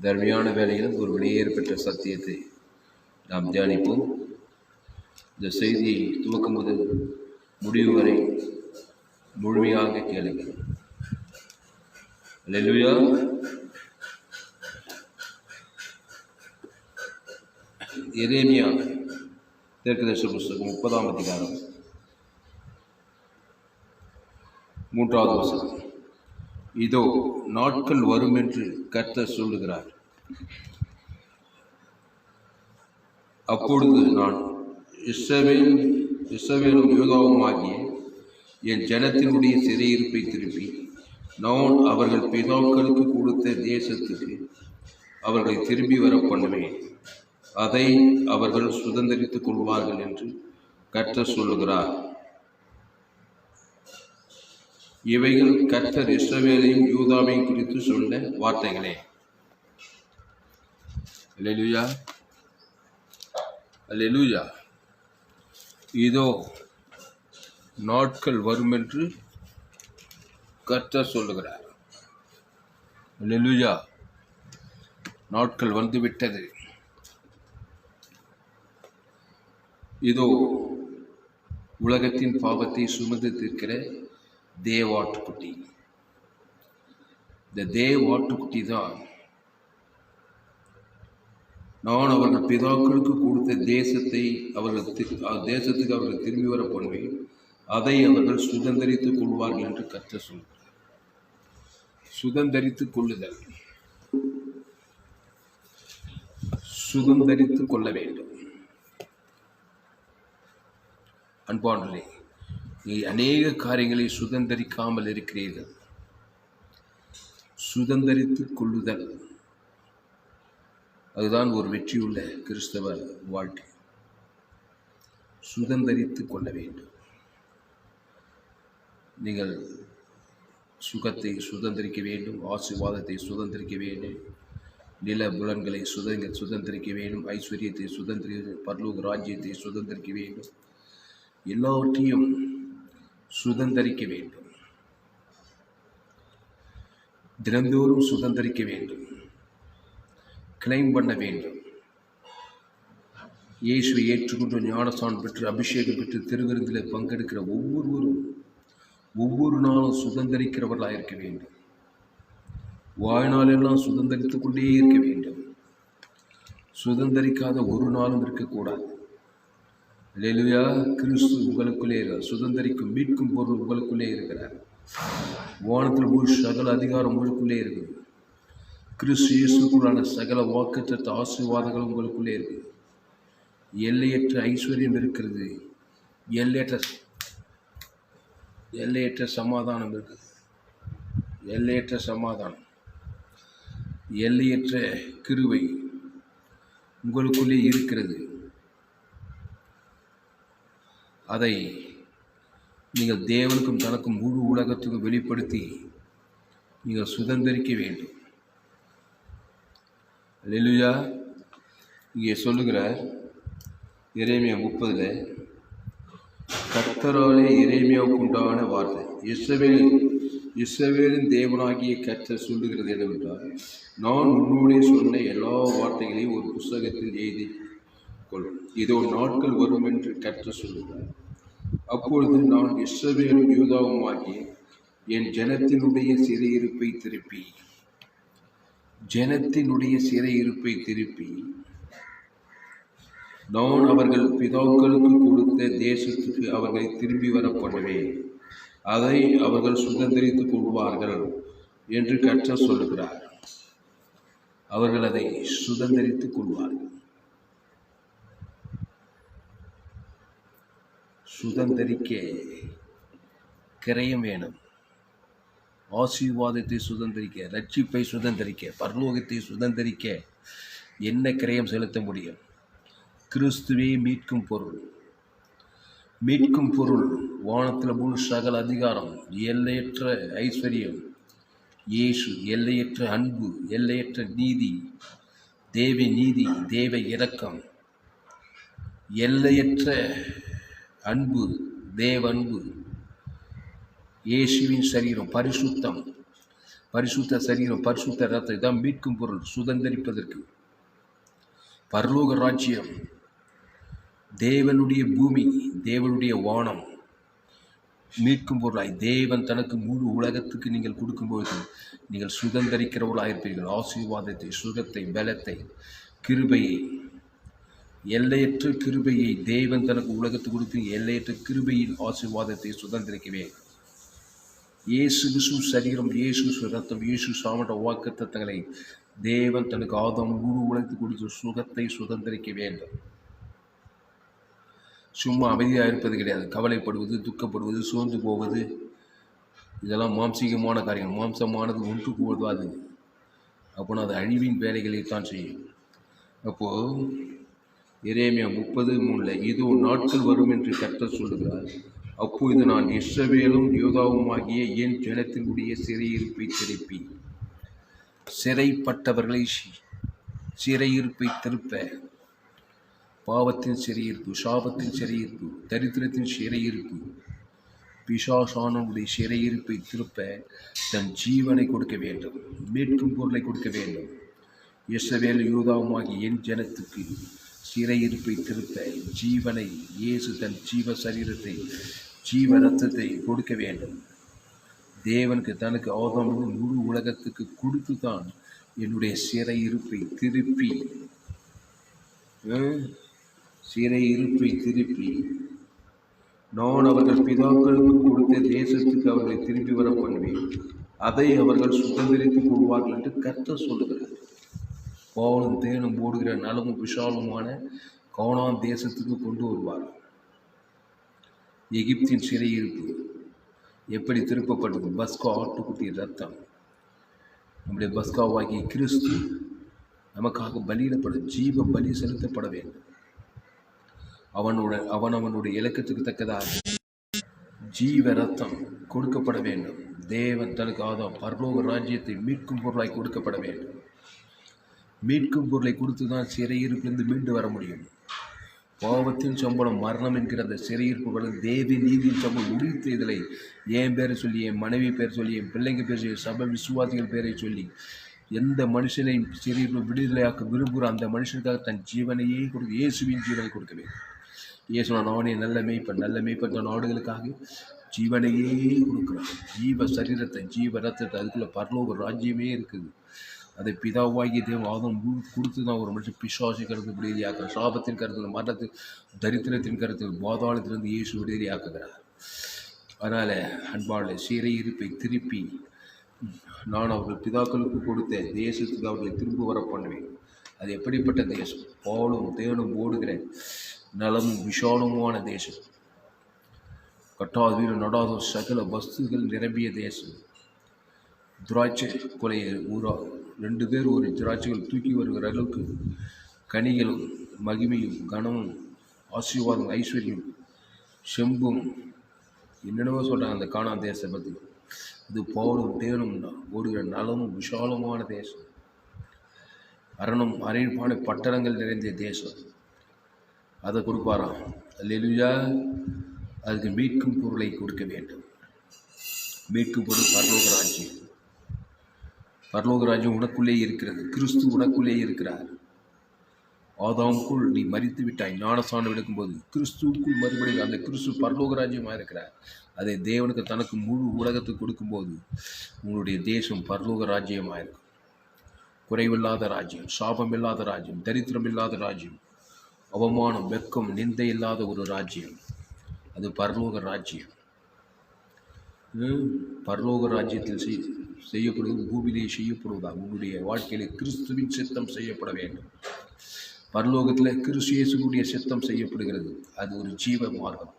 தர்மியான வேலையில் ஒரு வெளியேறப்பட்ட சத்தியத்தை நாம் தியானிப்போம். இந்த செய்தியை துவக்கம் முதல் முடிவு வரை முழுமையாக கேளுங்கள். அல்லேலூயா. எரேமியா தீர்க்கதரிசி புஸ்தகம் 30ஆம் அதிகாரம் 3வது வசனம். இதோ நாட்கள் வரும் என்று கர்த்தர் சொல்லுகிறார், அப்பொழுது நான் இஸ்ரவேலும் யூதாவும் ஆகிய என் ஜனத்தினுடைய சிறையிருப்பை திருப்பி நான் அவர்கள் பிதாக்களுக்கு கொடுத்த தேசத்துக்கு அவர்களை திரும்பி வர பண்ணுவேன், அதை அவர்கள் சுதந்திரித்துக் கொள்வார்கள் என்று கர்த்தர் சொல்லுகிறார். இவைகள் கர்த்தர் இஸ்ரவேலையும் யூதாவையும் குறித்து சொன்ன வார்த்தைகளே. அல்லேலூயா, அல்லேலூயா. இதோ நாட்கள் வரும் என்று கர்த்தர் சொல்லுகிறார். அல்லேலூயா. நாட்கள் வந்துவிட்டது. இதோ உலகத்தின் பாவத்தை சுமந்து தீர்க்கிற தேவாட்டுக்குட்டி. இந்த தேவாட்டுக்குட்டி தான் நான் அவர்கள் பிதாக்களுக்கு கொடுத்த தேசத்தை தேசத்துக்கு அவர்கள் திரும்பி வர பண்ணுவேன், அதை அவர்கள் சுதந்திரித்துக் கொள்வார்கள் என்று கர்த்தர் சொல்கிறார். சுதந்திரித்துக் கொள்ளுதல், சுதந்திரித்துக் கொள்ள வேண்டும். அன்பானவர்களே, நீ அநேக காரியங்களை சுதந்திரிக்காமல் இருக்கிறீர்கள். சுதந்திரித்துக் கொள்ளுதல், அதுதான் ஒரு வெற்றியுள்ள கிறிஸ்தவ வாழ்க்கை. சுதந்திரித்துக் கொள்ள வேண்டும். நீங்கள் சுகத்தை சுதந்திரிக்க வேண்டும், ஆசீர்வாதத்தை சுதந்திரிக்க வேண்டும், நில புலன்களை சுதந்திரிக்க வேண்டும், ஐஸ்வர்யத்தை சுதந்திரிக்க, பரலோக ராஜ்யத்தை சுதந்திரிக்க வேண்டும், எல்லாவற்றையும் சுதந்திரிக்க வேண்டும். தினந்தோறும் சுதந்திரிக்க வேண்டும், கிளைம் பண்ண வேண்டும். இயேசுவை ஏற்றுக்கொண்டு ஞானஸ்நானம் பெற்று அபிஷேகம் பெற்று திருவிருந்தில் பங்கெடுக்கிற ஒவ்வொருவரும் ஒவ்வொரு நாளும் சுதந்திரிக்கிறவர்களாக இருக்க வேண்டும். வாழ்நாளெல்லாம் சுதந்திரித்துக் கொண்டே இருக்க வேண்டும். சுதந்திரிக்காத ஒரு நாளும் இருக்கக்கூடாது. அல்லேலூயா. கிறிஸ்து உங்களுக்குள்ளே இருக்கிறார். சுதந்திரிக்கும் மீட்கும் பொருள் உங்களுக்குள்ளே இருக்கிறார். வானத்தில் ஒரு சகல அதிகாரம் உங்களுக்குள்ளே இருக்குது. கிறிஸ்து இயேசுக்குள்ளான சகல வாக்குத்தத்த ஆசீர்வாதங்கள் உங்களுக்குள்ளே இருக்குது. எல்லையற்ற ஐஸ்வர்யம் இருக்கிறது. எல்லையற்ற சமாதானம் இருக்குது. எல்லையற்ற சமாதானம், எல்லையற்ற கிருபை உங்களுக்குள்ளே இருக்கிறது. அதை நீங்கள் தேவனுக்கும் தனக்கும் முழு உலகத்துக்கும் வெளிப்படுத்தி நீங்கள் சுதந்திரிக்க வேண்டும். அல்லேலூயா. இங்கே சொல்லுகிறார் எரேமியா 30 கர்த்தராலே எரேமியாவுக்கு உண்டான வார்த்தை. இஸ்ரவேலின் தேவனாகிய கர்த்தர் சொல்லுகிறது என்னவென்றால், நான் உன்னோடே சொன்ன எல்லா வார்த்தைகளையும் ஒரு புஸ்தகத்தில் எழுதி கொள்ளும். இதோ நாட்கள் வரும் என்று கர்த்தர் சொல்லுகிறார். அப்பொழுது நான் இஸ்ரவேலும் யூதாவும் ஆகிய என் ஜனத்தினுடைய சிறையிருப்பை திருப்பி நான் அவர்கள் பிதாக்களுக்கு கொடுத்த தேசத்துக்கு அவர்களை திரும்பி வர பண்ணுவேன், அதை அவர்கள் சுதந்திரித்துக் கொள்வார்கள் என்று கர்த்தர் சொல்லுகிறார். அவர்கள் அதை சுதந்திரித்துக் கொள்வார்கள். சுதந்திரிக்க கிரயம் வேணும். ஆசீர்வாதத்தை சுதந்திரிக்க, ரட்சிப்பை சுதந்திரிக்க, பரலோகத்தை சுதந்திரிக்க என்ன கிரயம் செலுத்த முடியும்? கிறிஸ்துவே மீட்கும் பொருள். மீட்கும் பொருள் வானத்தில் முழு சகல அதிகாரம், எல்லையற்ற ஐஸ்வர்யம், இயேசு, எல்லையற்ற அன்பு, எல்லையற்ற நீதி, தேவ இரக்கம், எல்லையற்ற அன்பு, தேவ அன்பு, இயேசுவின் சரீரம், பரிசுத்தம், பரிசுத்த சரீரம், பரிசுத்த ரத்தம், இதான் மீட்கும் பொருள். சுதந்திரிப்பதற்கு பரலோக ராஜ்யம், தேவனுடைய பூமி, தேவனுடைய வானம் மீட்கும் பொருளாய் தேவன் தனக்கு முழு உலகத்துக்கு நீங்கள் கொடுக்கும்போது நீங்கள் சுதந்திரிக்கிறவர்களாயிருப்பீர்கள். ஆசீர்வாதத்தை, சுகத்தை, பலத்தை, கிருபையை, எல்லையற்ற கிருபையை தேவன் தனக்கு உலகத்துக்கு கொடுத்து எல்லையற்ற கிருபையின் ஆசீர்வாதத்தை சுதந்திரிக்கவே. இயேசு கிறிஸ்து சரீரம், இயேசு ரத்தம், இயேசு சாமட்ட வாக்குத்தத்தங்களை தேவன் தனக்கு ஆதாம் முழு உலகத்துக்கு கொடுத்து சுகத்தை சுதந்திரிக்க வேண்டும். சும்மா அமைதியாக இருப்பது கிடையாது. கவலைப்படுவது, துக்கப்படுவது, சோர்ந்து போவது, இதெல்லாம் மாம்சீகமான காரியம். மாம்சமானது ஒன்று போதாது. அப்போனா அது அழிவின் வேலைகளை தான் செய்யும். அப்போது எரேமியா 30:3 இதோ நாட்கள் வரும் என்று கர்த்தர் சொல்லுகிறார், அப்போது நான் இஸ்ரவேலும் யூதாவுமாகிய என் ஜனத்தினுடைய சிறையிருப்பை திருப்பி, சிறைப்பட்டவர்களை சிறையிருப்பை திருப்ப, பாவத்தின் சிறையிருப்பு, சாபத்தின் சிறையிருப்பு, தரித்திரத்தின் சிறையிருப்பு, பிசாசானுடைய சிறையிருப்பை திருப்ப தன் ஜீவனை கொடுக்க வேண்டும். மீட்கும் பொருளை கொடுக்க வேண்டும். இஸ்ரவேல் யூதாவுமாகி என் ஜனத்துக்கு சிறையிருப்பை திருப்ப ஜீவனை, இயேசு தன் ஜீவ சரீரத்தை, ஜீவ ரத்தத்தை கொடுக்க வேண்டும். தேவனுக்கு தனக்கு ஆதாம் முழு உலகத்துக்கு கொடுத்து தான் என்னுடைய சிறையிருப்பை திருப்பி, சிறையிருப்பை திருப்பி நான் அவர்கள் பிதாக்களுக்கு கொடுத்த தேசத்துக்கு அவர்களை திருப்பி வர பண்ணுவேன். அதை அவர்கள் சுதந்திரித்துக் கொள்வார்கள் என்று கர்த்தர் சொல்லுகிறார். பாலும் தேனும் ஓடுகிற நலமும் விஷாலமான கானான் தேசத்துக்கு கொண்டு வருவார். எகிப்தின் சிறையிருப்பு எப்படி திருப்பப்பட்டது? பஸ்கா ஆட்டுக்குட்டி ரத்தம், நம்முடைய பஸ்காவாகிய கிறிஸ்து நமக்காக பலியிடப்படும், ஜீவ பலி செலுத்தப்பட வேண்டும். அவனுடைய இலக்கத்துக்கு தக்கதாக ஜீவ ரத்தம் கொடுக்கப்பட வேண்டும். தேவன் தனக்கு ஆதாம் பரலோக ராஜ்யத்தை மீட்கும் பொருளாய் கொடுக்கப்பட வேண்டும். மீட்கும் பொருளை கொடுத்து தான் சிறையிருப்பிலிருந்து மீண்டு வர முடியும். பாவத்தின் சம்பளம் மரணம் என்கிற அந்த சிறையிருப்புகளும் தேவி நீதியின் சம்பளம் உரித்து இதில் என் பேரை சொல்லி, என் மனைவி பேர் சொல்லி, என் பிள்ளைங்க பேர் சொல்லி, சபை விசுவாசிகள் பேரை சொல்லி எந்த மனுஷனை சிறையிருப்பு விடுதலையாக்க விரும்புகிற அந்த மனுஷனுக்காக தன் ஜீவனையே கொடுக்க, இயேசுவின் ஜீவனை கொடுக்க வேண்டும். இயேசுனா நானே நல்ல மேய்ப்பன், நல்ல மேய்ப்பன் தன் நாடுகளுக்காக ஜீவனையே கொடுக்குறான். ஜீவ சரீரத்தை, ஜீவ ரத்தத்தை, அதுக்குள்ள பரலோக ராஜ்யமே இருக்குது. அதை பிதாவாகிய தேவன் ஆதாம் கொடுத்து தான் ஒரு மனுஷன் பிசாசு கருத்து விடுதலையாக்குறார். சாபத்தின் கருத்தில், மரணத்தில், தரித்திரத்தின் கருத்தில், பாதாளத்திலிருந்து இயேசு விடுதலையாக்குகிறார். அதனால் அன்பாளை சிறையிருப்பை திருப்பி நான் அவர்கள் பிதாக்களுக்கு கொடுத்த தேசத்துக்கு அவர்களை திரும்ப வர பண்ணுவேன். அது எப்படிப்பட்ட தேசம்? பாலும் தேனும் ஓடுகிற நலமும் விஷாலமான தேசம், கட்டாத வீடு நடாத சகல வஸ்துகள் நிரம்பிய தேசம். திராட்சை கொலையை 2 பேர் ஒரு திராட்சைகள் தூக்கி வருகிற அளவுக்கு கனிகளும் மகிமையும் கனமும் ஆசீர்வாதம் ஐஸ்வர்யம் செம்பும் என்னென்னவோ சொல்கிறாங்க அந்த கானான் தேசத்தை பற்றி. அது பாலும் தேனும் ஓடுகிற நலமும் விஷாலமான தேசம், அரணும் அரைப்பான பட்டணங்கள் நிறைந்த தேசம். அதை கொடுப்பாராம். அல்லேலூயா. அதுக்கு மீட்கும் பொருளை கொடுக்க வேண்டும். மீட்கும் பொருள் பரலோக ராஜ்யம். பரலோக ராஜ்யம் உனக்குள்ளே இருக்கிறது. கிறிஸ்து உனக்குள்ளே இருக்கிறார். ஆதாமுக்குள் நீ மரித்து விட்டாய். ஞானஸ்நானம் எடுக்கும்போது கிறிஸ்துவுக்குள் மறுபடியும் அந்த கிறிஸ்து பரலோக ராஜ்யமாக இருக்கிறார். அதை தேவனுக்கு தனக்கு முழு உலகத்துக்கு கொடுக்கும்போது உங்களுடைய தேசம் பரலோக ராஜ்யமாக இருக்கும். குறைவில்லாத ராஜ்யம், சாபம் இல்லாத ராஜ்யம், தரித்திரம் இல்லாத ராஜ்யம், அவமானம், வெக்கம், நிந்தை இல்லாத ஒரு ராஜ்யம். அது பரலோக ராஜ்யம். பரலோக ராஜ்யத்தில் செய்யப்படுவது பூமியிலே செய்யப்படுவதா? உங்களுடைய வாழ்க்கையில் கிறிஸ்துவின் சித்தம் செய்யப்பட வேண்டும். பரலோகத்தில் கிறிஸ்து இயேசுடைய சித்தம் செய்யப்படுகிறது. அது ஒரு ஜீவ மார்க்கம்.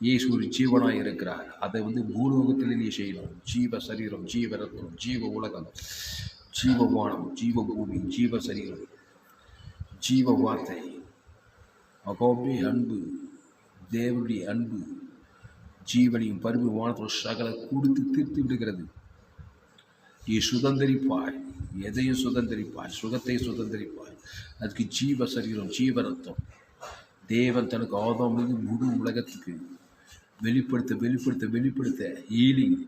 இயேசு ஒரு ஜீவனாக இருக்கிறார். அதை பூலோகத்தில் நீ செய்யணும். ஜீவ சரீரம், ஜீவ ரத்தம், ஜீவ உலகம், ஜீவ வானம், ஜீவ பூமி, ஜீவ சரீரம், ஜீவ வார்த்தை, அகோபே அன்பு, தேவனுடைய அன்பு ஜீவனையும் பரிவு வானத்தோடு சகல கொடுத்து தீர்த்து விடுகிறது. நீ சுதந்திரிப்பாய், எதையும் சுதந்திரிப்பாய், சுகத்தை சுதந்திரிப்பாய். அதுக்கு ஜீவ சரீரம், ஜீவ ரத்தம் தேவன் தனக்கு ஆதாம் முழு உலகத்துக்கு வெளிப்படுத்த வெளிப்படுத்த வெளிப்படுத்த ஹீலிங்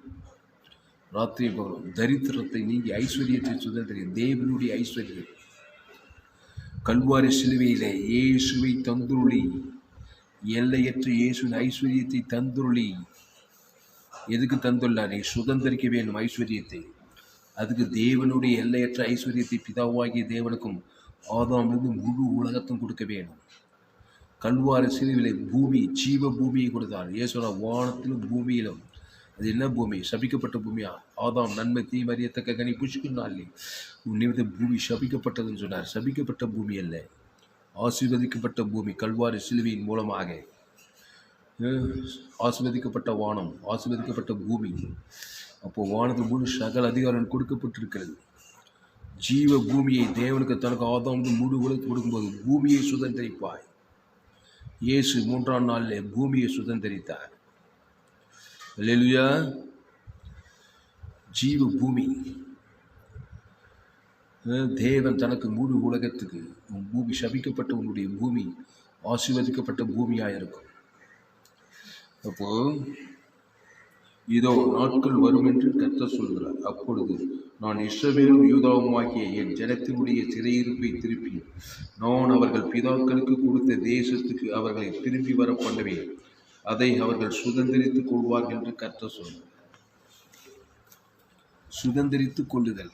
ராத்திரி பகலும் தரித்திரத்தை நீங்கி ஐஸ்வர்யத்தை சுதந்திரி. தேவனுடைய ஐஸ்வர்யம் கல்வாரி சிலுவையிலே இயேசுவை தந்துருளி, எல்லையற்ற இயேசுவின் ஐஸ்வர்யத்தை தந்துருளி. எதுக்கு தந்துள்ளார்? நீ சுதந்திரிக்க வேண்டும் ஐஸ்வர்யத்தை. அதுக்கு தேவனுடைய எல்லையற்ற ஐஸ்வர்யத்தை பிதாவாகிய தேவனுக்கும் ஆதாமிலிருந்து முழு உலகத்தும் கொடுக்க வேண்டும். கல்வாரி சிலுவிலே பூமி, ஜீவ பூமியை கொடுத்தார். இயேசுவா வானத்திலும் பூமியிலும். அது என்ன பூமி? சபிக்கப்பட்ட பூமியா? ஆதாம் நன்மை தீமை அறியத்தக்க கனி புஷ்கினாலே உன் நிமித்த பூமி சபிக்கப்பட்டதுன்னு சொன்னார். சபிக்கப்பட்ட பூமி அல்ல, ஆசீர்வதிக்கப்பட்ட பூமி. கல்வாரி சிலுவையின் மூலமாக ஆசீர்வதிக்கப்பட்ட வானம், ஆசீர்வதிக்கப்பட்ட பூமி. அப்போது வானத்தில் முழு சகல அதிகாரம் கொடுக்கப்பட்டிருக்கிறது. ஜீவ பூமியை தேவனுக்கு தனக்கு ஆதாம் முழு உலகத்துக்கு கொடுக்கும்போது பூமியை சுதந்திரிப்பாய். இயேசு 3ஆம் நாளில் பூமியை சுதந்திரித்தார். அல்லேலூயா. ஜீவ பூமி தேவன் தனக்கு முழு உலகத்துக்கு, உன் பூமி சபிக்கப்பட்ட உன்னுடைய பூமி ஆசீர்வதிக்கப்பட்ட பூமியாக இருக்கும். அப்போ இதோ நாட்கள் வரும் என்று கர்த்தர் சொல்கிறார். அப்பொழுது நான் இஸ்ரவேலும் யூதாவுமாகிய என் ஜனத்தினுடைய சிறையிருப்பை திருப்பி நான் அவர்கள் பிதாக்களுக்கு கொடுத்த தேசத்துக்கு அவர்களை திரும்பி வர பண்ணுவேன். அதை அவர்கள் சுதந்திரித்துக் கொள்வார்கள் என்று கர்த்தர் சொல்கிறார். சுதந்திரித்துக் கொள்ளுதல்.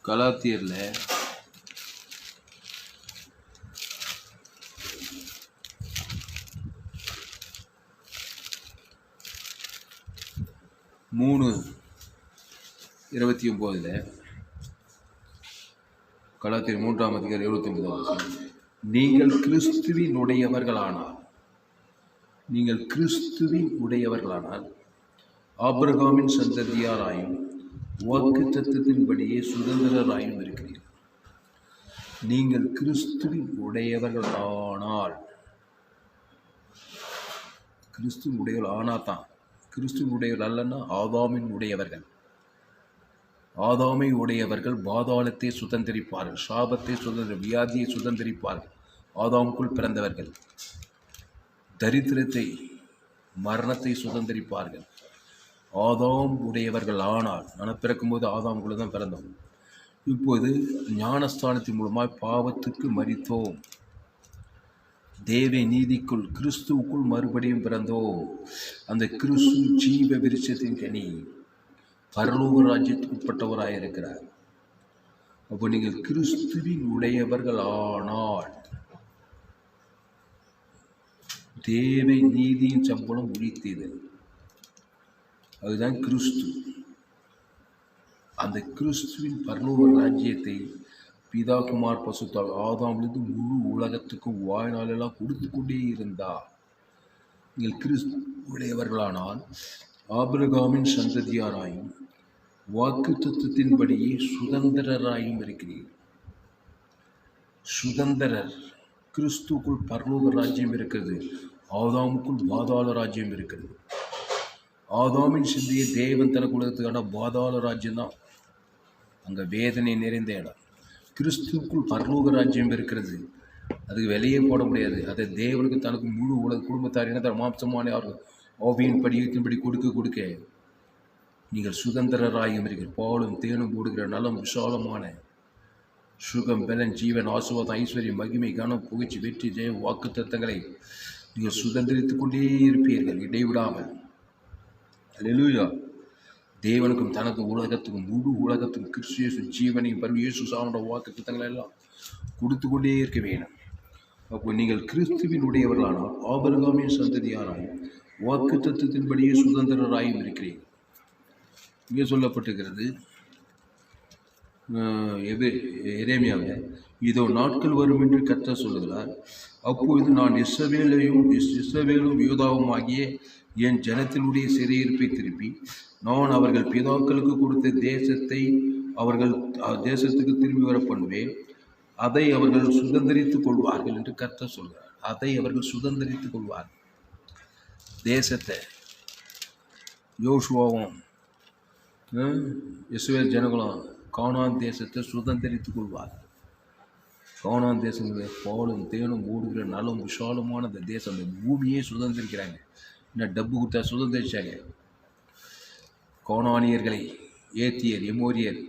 கலாத்தியர்ல 3:29 கலாத்தியர் 3ஆம் அதிகாரம் 79 நீங்கள் கிறிஸ்துவின் உடையவர்களானால், நீங்கள் கிறிஸ்துவின் உடையவர்களானால் ஆபிரகாமின் சந்ததியாராயும் வாக்குத்தத்தத்தின்படியே சுதந்திரராயும் இருக்கிறீர்கள். நீங்கள் கிறிஸ்துவின் உடையவர்களானால், கிறிஸ்துவின் உடையவர்கள் ஆனாதான். கிறிஸ்துவின் உடையவர்கள் அல்லன்னா ஆதாமின் உடையவர்கள். ஆதாமை உடையவர்கள் பாதாளத்தை சுதந்திரிப்பார்கள், சாபத்தை வியாதியை சுதந்திரிப்பார்கள். ஆதாமுக்குள் பிறந்தவர்கள் தரித்திரத்தை, மரணத்தை சுதந்திரிப்பார்கள். ஆதாம் உடையவர்கள் ஆனால், நான் பிறக்கும்போது ஆதாமுக்குள்ள தான் பிறந்தோம். இப்போது ஞானஸ்தானத்தின் மூலமாய் பாவத்துக்கு மரித்தோம், தேவ நீதிக்குள் கிறிஸ்துவுக்குள் மறுபடியும் பிறந்தோம். அந்த கிறிஸ்து ஜீவ விருட்சத்தின் கனி, பரலோக ராஜ்யத்துக்கு உட்பட்டவராக இருக்கிறார். அப்போ நீங்கள் கிறிஸ்துவின் உடையவர்கள் ஆனால் தேவ நீதியின் சம்பளம் உரித்தீர்கள். அதுதான் கிறிஸ்து. அந்த கிறிஸ்துவின் பரலோக ராஜ்யத்தை பிதா குமார் பசுத்தால் ஆதாமிலிருந்து முழு உலகத்துக்கும் வாழ்நாளெல்லாம் கொடுத்து கொண்டே இருந்தார். நீங்கள் கிறிஸ்து உடையவர்களானால் ஆபிரகாமின் சந்ததியாராயும் வாக்குத்தத்தத்தின்படியே சுதந்திரராயும் இருக்கிறீர்கள். சுதந்திரர். கிறிஸ்துக்குள் பரலோக ராஜ்யம் இருக்கிறது, ஆதாமுக்குள் பாதாள ராஜ்யம் இருக்கிறது. ஆதாமின் சிந்தையை தேவன் தனக்கு உலகத்துக்கான பாதாள ராஜ்யம் தான், அங்கே வேதனை நிறைந்த இடம். கிறிஸ்துவுக்குள் பரலோக ராஜ்யம் இருக்கிறது, அதுக்கு வெளியே போட முடியாது. அதை தேவனுக்கு தனக்கு முழு உலக குடும்பத்தார் இனத்தார் மாம்சமான அவர்கள் ஆவியின் படியத்தின்படி கொடுக்க நீங்கள் சுதந்திரராயும் இருக்கிறீர்கள். பாலும் தேனும் போடுகிற நலம், விசாலமான சுகம், பலன், ஜீவன், ஆசீர்வாதம், ஐஸ்வர்யம், மகிமை, கனம், புகழ்ச்சி, வெற்றி, ஜெயம், வாக்கு தத்தங்களை நீங்கள் சுதந்திரித்துக் கொண்டே இருப்பீர்கள் இடைவிடாமல். அல்லேலூயா. தேவனுக்கும் தனக்கு உலகத்துக்கும் முழு உலகத்துக்கும் கிறிஸ்து ஜீவனையும் பரமேசு சாமட வாக்கு தத்தங்களை எல்லாம் கொடுத்து கொண்டே இருக்க வேணும். அப்போ நீங்கள் கிறிஸ்துவின் உடையவர்களானால் ஆபிரகாமின் சந்ததியாராயும் வாக்கு தத்துவத்தின்படியே சுதந்திரராயும் இருக்கிறீர்கள். இங்கே சொல்லப்பட்டிருக்கிறது எரேமியாவில், இதோ நாட்கள் வரும் என்று கர்த்தர் சொல்லுகிறார். அப்பொழுது நான் இஸ்ரவேலும் யூதாவும் ஆகிய என் ஜனத்தினுடைய சிறையிருப்பை திருப்பி நான் அவர்கள் பிதாக்களுக்கு கொடுத்த தேசத்தை அவர்கள் தேசத்துக்கு திரும்பி வர பண்ணுவேன். அதை அவர்கள் சுதந்திரித்துக் கொள்வார்கள் என்று கர்த்தர் சொல்கிறார். அதை அவர்கள் சுதந்திரித்துக் கொள்வார்கள். தேசத்தை யோசுவாவும் இஸ்ரவேல் ஜனங்களும் கானான் தேசத்தை சுதந்திரித்துக் கொள்வார். கானான் தேசங்களை பாலும் தேனும் ஓடுகிற நலம் விஷாலமான அந்த தேசம், அந்த பூமியே சுதந்திரிக்கிறாங்க. இன்னும் டப்பு கொடுத்தா சுதந்திரிச்சாங்க. கானானியர்களை ஏத்தியர், எமோரியர்,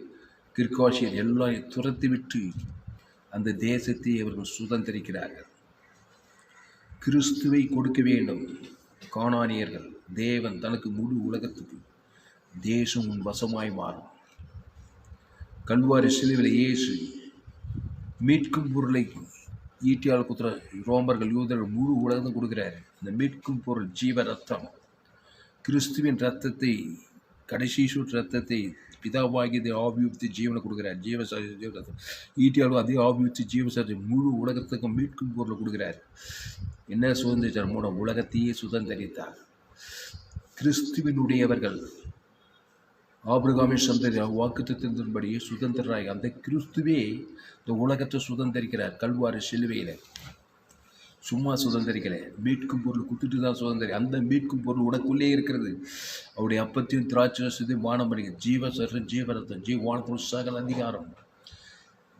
கிர்காஷியர் எல்லாம் துரத்தி விட்டு அந்த தேசத்தை அவர்கள் சுதந்திரிக்கிறார்கள். கிறிஸ்துவை கொடுக்க வேண்டும் கானானியர்கள். தேவன் தனக்கு முழு உலகத்துக்கு தேசம் உன் வசமாய் மாறும். கல்வாரி சிலுவையில் இயேசு மீட்கும் பொருளை ஈட்டியால் குத்துற ரோமர்கள், யூதர்கள் முழு உலகத்தும் கொடுக்கிறார். இந்த மீட்கும் பொருள் ஜீவ ரத்தம், கிறிஸ்துவின் ரத்தத்தை, கடைசி சொட்டு ரத்தத்தை பிதாவாகியதை ஆவியுத்தி ஜீவனை கொடுக்கிறார். ஜீவ ரத்தம் ஈட்டியாலும் அதே ஆவியுத்தி ஜீவசாரி முழு உலகத்துக்கும் மீட்கும் பொருளை கொடுக்கிறார். என்ன சுதந்திரித்தார்? மூலம் உலகத்தையே சுதந்திரித்தார். கிறிஸ்துவினுடையவர்கள் ஆபிரகாமின் சந்ததி வாக்குத்தத்தின்படியே சுதந்திராய் அந்த கிறிஸ்துவே இந்த உலகத்தை சுதந்திரிக்கிறார். கல்வாரி சிலுவையில் சும்மா சுதந்திரிக்கலை, மீட்கும் பொருள் குத்துட்டு தான் சுதந்திரி. அந்த மீட்கும் பொருள் உனக்குள்ளே இருக்கிறது. அவருடைய அப்பத்தையும் திராட்சையும் வானம் பண்ணிக்க ஜீவசரம், ஜீவரத்தம், வானத்தோடு சகல அதிகாரம்,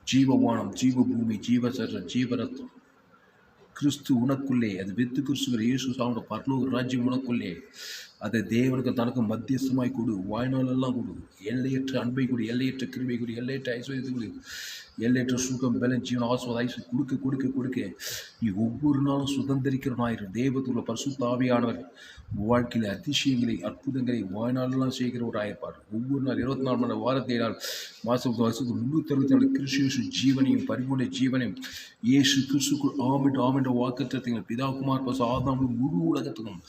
ஜீவவானம், ஜீவ பூமி, ஜீவசரம், ஜீவரத்தம் கிறிஸ்து உனக்குள்ளே. அது வெத்து கிறிஸ்துவர் இயேசு சாப்பிட பரலோக ராஜ்யம் உனக்குள்ளே. அதை தேவனுக்கு தனக்கு மத்தியஸ்தமாய் கொடு, வாய்நாளெல்லாம் கொடு, எல்லையற்ற அன்பை கொடு, எல்லையற்ற கிருபை கொடு, எல்லையற்ற ஐஸ்வர்யத்தை கொடு, எல்லையற்ற சுகம், பலன், ஜீவன், ஆஸ்வாத ஐஸ்வர்யம் கொடுக்க கொடுக்க கொடுக்க நீ ஒவ்வொரு நாளும் சுதந்திரிக்கிறவனாயிரு. தேவத்துள்ள பரிசுத்த ஆவியானவர் வாழ்க்கையில் அதிசயங்களை, அற்புதங்களை வாழ்நாளெல்லாம் செய்கிறவராயிருப்பார். ஒவ்வொரு நாள் 24 மணி நேரம், வாரத்தை நாள், மாதம் வருஷத்துக்கு 364 கிறிஸ்து ஜீவனையும் பரிபூர்ண ஜீவனையும் இயேசு கிறிஸ்துக்குள் ஆமென் ஆமென்ற வாக்குத்தத்தங்கள் பிதாகுமார் பசு ஆதாமும் முழு உலகத்துக்கும்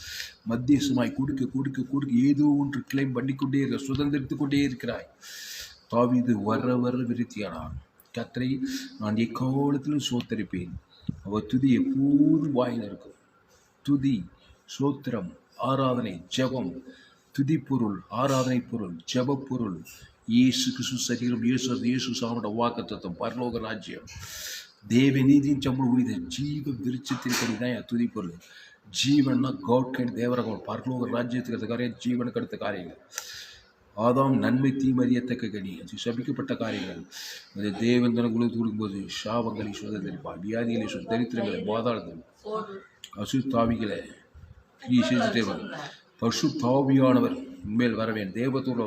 மத்தியசமாய் கொடுக்க கொடுக்க கொடுக்க ஏதோ ஒன்று கிளைம் பண்ணிக்கொண்டே இருக்க, சுதந்திரித்துக் கொண்டே இருக்கிறாய். தாவீது வர வர விருத்தியானான். கர்த்தரை நான் எக்காலத்திலும் சோத்தரிப்பேன். அவர் துதி எப்போதும் வாயில் இருக்கும். துதி, சோத்திரம், ஆராதனை, ஜெபம், துதி பொருள், ஆராதனை பொருள், ஜெப பொருள் இயேசு கிறிஸ்து சரீரம், இயேசு சாமட வாக்குத்தத்தம், பரலோக ராஜ்யம், தேவ நீதியின் சம்பளம் உயிர் ஜீவ விருட்சத்தின் படிதான் துதி பொருள். ஜீவன்னா காட் கைண்ட் தேவரகம், பரலோக ராஜ்யத்துக்கு அடுத்த காரியம், ஜீவனுக்கு அடுத்த காரியங்கள். ஆதாம் நன்மை தீமறியத்தக்க கனி, அது சபிக்கப்பட்ட காரியங்கள். அது தேவன் தனக்கு உலகத்து கொடுக்கும்போது சாபங்களை சுதந்திரிப்பார், வியாதிகளை தரித்திரங்களை, பாதாளத்தில் அசுத்தாவிகளை பசு தாவியானவர் உண்மையில் வர வேண்டும். தேவத்தோடு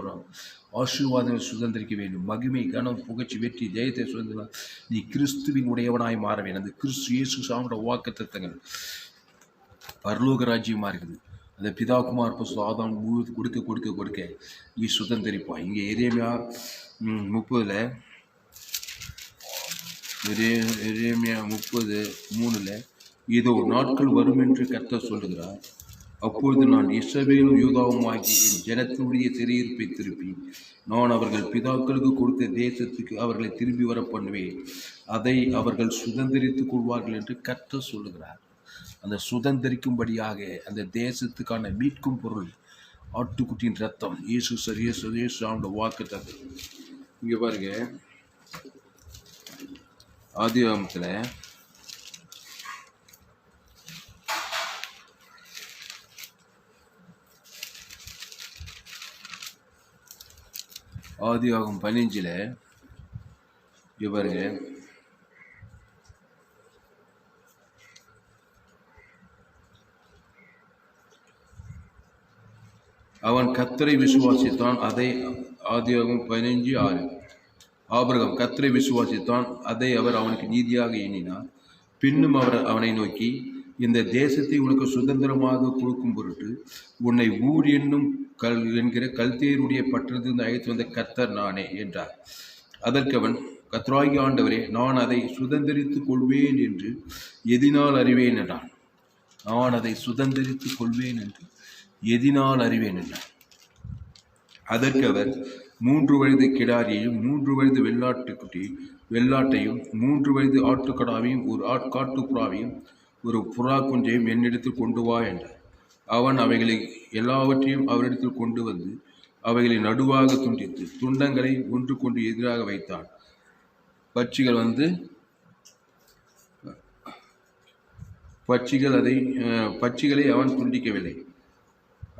ஆசீர்வாதங்களை சுதந்திரிக்க வேண்டும். மகிமை, கனம், புகழ்ச்சி, வெற்றி, ஜெயத்தை சுதந்திரம். நீ கிறிஸ்துவின் உடையவனாய் மாற வேண்டும். அந்த கிறிஸ்து இயேசு சாமட வாக்குத்தத்தங்கள் பரலோக ராஜ்யமாக இருக்குது. அந்த பிதாகுமார் பசு ஆதாம் முழு கொடுக்க கொடுக்க கொடுக்க நீ சுதந்திரிப்பான். இங்கே எரேமியா 30:3 இதோ நாட்கள் வரும் என்று கர்த்தர் சொல்லுகிறார். அப்பொழுது நான் இஸ்ரவேலும் யூதாவும் ஆகி என் ஜனத்தினுடைய சிறையிருப்பை திருப்பி நான் அவர்கள் பிதாக்களுக்கு கொடுத்த தேசத்துக்கு அவர்களை திரும்பி வர பண்ணுவேன். அதை அவர்கள் சுதந்திரித்துக் கொள்வார்கள் என்று கர்த்தர் சொல்லுகிறார். அந்த சுதந்திரிக்கும்படியாக அந்த தேசத்துக்கான மீட்கும் பொருள் ஆட்டுக்குட்டியின் ரத்தம், இயேசு அவனோட வாக்குத்தத்தம். இங்கே பாருங்க, ஆதியாகமத்தில் ஆதியாகமம் 15 இங்கே பாருங்க, அவன் கர்த்தரை விசுவாசித்தான், அதை ஆதியாகமம் 15:6 ஆபிரகாம் கர்த்தரை விசுவாசித்தான், அதை அவர் அவனுக்கு நீதியாக எண்ணினார். பின்னும் அவர் அவனை நோக்கி, இந்த தேசத்தை உனக்கு சுதந்திரமாக கொடுக்கும் பொருட்டு உன்னை ஊர் என்னும் என்கிற கல்தேருடைய பட்டணத்திலிருந்து அழைத்து வந்த கர்த்தர் நானே என்றார். அதற்கு அவன், கர்த்தராகிய ஆண்டவரே, நான் அதை சுதந்திரித்துக் கொள்வேன் என்று எதினால் அறிவேன் என்றான். நான் அதை சுதந்திரித்துக் கொள்வேன் என்று எதினால் அறிவேன் என்றார். அதற்கு அவர், 3 வயது கிடாரியையும் 3 வயது வெள்ளாட்டையும் 3 வயது ஆட்டுக்கடாவையும் ஒரு காட்டுப்புறாவையும் ஒரு புறா குஞ்சையும் என்னிடத்தில் கொண்டு வா என்றார். அவன் அவைகளை எல்லாவற்றையும் அவரிடத்தில் கொண்டு வந்து அவைகளை நடுவாக துண்டித்து துண்டங்களை ஒன்று கொண்டு எதிராக வைத்தான். பட்சிகளை அவன் துண்டிக்கவில்லை.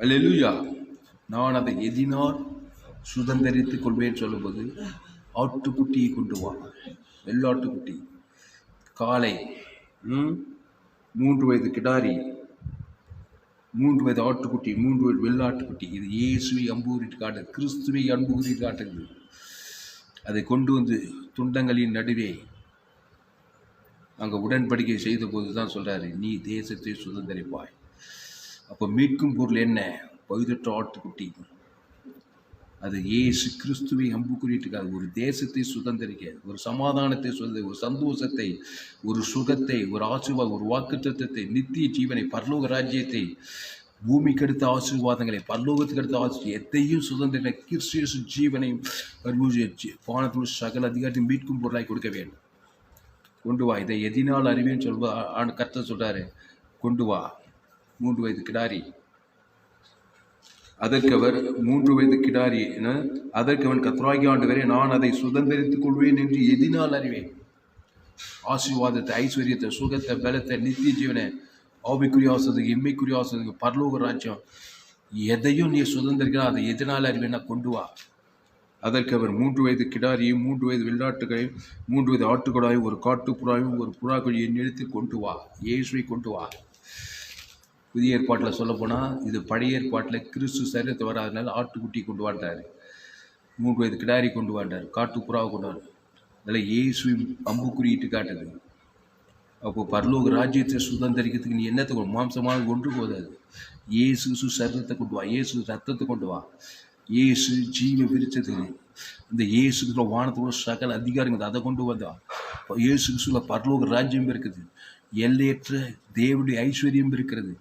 அல்லேலூயா. நான் அதை எதினால் சுதந்திரித்துக் கொள்வேன்னு சொல்லும்போது ஆட்டுக்குட்டியை கொண்டு வா, வெள்ளாட்டுக்குட்டி. காளை, 3 வயது கிடாரி, 3 வயது ஆட்டுக்குட்டி, 3 வயது வெள்ளாட்டுக்குட்டி. இது இயேசுவை அன்பு கூறிட்டு காட்டுது, கிறிஸ்துவை அன்பு கூறிட்டு காட்டுது. அதை கொண்டு வந்து துண்டங்களின் நடுவே அங்கே உடன்படிக்கை செய்த போது தான் சொல்றாரு, நீ தேசத்தை சுதந்திரிப்பாய். அப்போ மீட்கும் பொருள் என்ன? பழுதற்ற ஆட்டுக்குட்டி. அது இயேசு கிறிஸ்துவை அன்பு குறிட்டுக்காது. ஒரு தேசத்தை சுதந்திரிக்க, ஒரு சமாதானத்தை சுதந்திர, ஒரு சந்தோஷத்தை, ஒரு சுகத்தை, ஒரு ஆசீர்வாதம், ஒரு வாக்குத்தத்தத்தை, நித்திய ஜீவனை, பரலோக ராஜ்யத்தை, பூமிக்கு அடுத்த ஆசீர்வாதங்களை, பரலோகத்துக்கு அடுத்த எத்தையும் சுதந்திர கிறிஸ்து ஜீவனையும் வானத்தில் சகல அதிகாரத்தை மீட்கும் பொருளாய் கொடுக்க வேண்டும். கொண்டு வா, இதை எதினால் அறிவேன்னு சொல்வா கர்த்தர் சொல்றாரு. கொண்டு வா 3 வயது கிடாரி. அதற்கு அவர் 3 வயது கிடாரி என, அதற்கு அவன் கர்த்தராகிய ஆண்டவரே, நான் அதை சுதந்திரித்துக் கொள்வேன் என்று எதினால் அறிவேன். ஆசீர்வாதத்தை, ஐஸ்வர்யத்தை, சுகத்தை, பலத்தை, நித்திய ஜீவனை, ஆவிக்குரிய ஆசீர்வாதத்துக்கு, இம்மைக்குரிய ஆசீர்வாதத்துக்கு, பரலோக ராஜ்யம், எதையும் நீ சுதந்திரிக்கலாம். அதை எதனால் அறிவேன்னா கொண்டு வா. அதற்கு அவர் 3 வயது கிடாரியும் 3 வயது வெள்ளாட்டுகளையும் 3 வயது ஆட்டுக்கடாயும் ஒரு காட்டுப்புறாயும் ஒரு புறாக்கொழியை நிறுத்தி கொண்டு வா. இயேசுவை கொண்டு வா. புதிய ஏற்பாட்டில் சொல்ல போனால், இது பழைய ஏற்பாட்டில் கிறிஸ்து சரீரத்தை வராதனால ஆட்டுக்குட்டி கொண்டு வாண்டார், 3 வயது கிடாரி கொண்டு வாண்டார், காட்டுப்புறாவை கொண்டு வார். அதில் இயேசுவை அம்பு குறியிட்டு காட்டுது. அப்போ பரலோக ராஜ்யத்தை சுதந்திரிக்கிறதுக்கு நீ என்னத்தை மாம்சமான ஒன்று போதாது. இயேசு சரீரத்தை கொண்டு வா, இயேசு ரத்தத்தை கொண்டு வா, இயேசு ஜீவ விரிச்சது. இந்த இயேசு கிறிஸ்துவ வானத்தோட சகல அதிகாரங்கள் அதை கொண்டு வந்தா. இயேசு கிறிஸ்துவ பரலோக ராஜ்யம் இருக்குது, எல்லையற்ற தேவனுடைய ஐஸ்வர்யம் இருக்கிறது.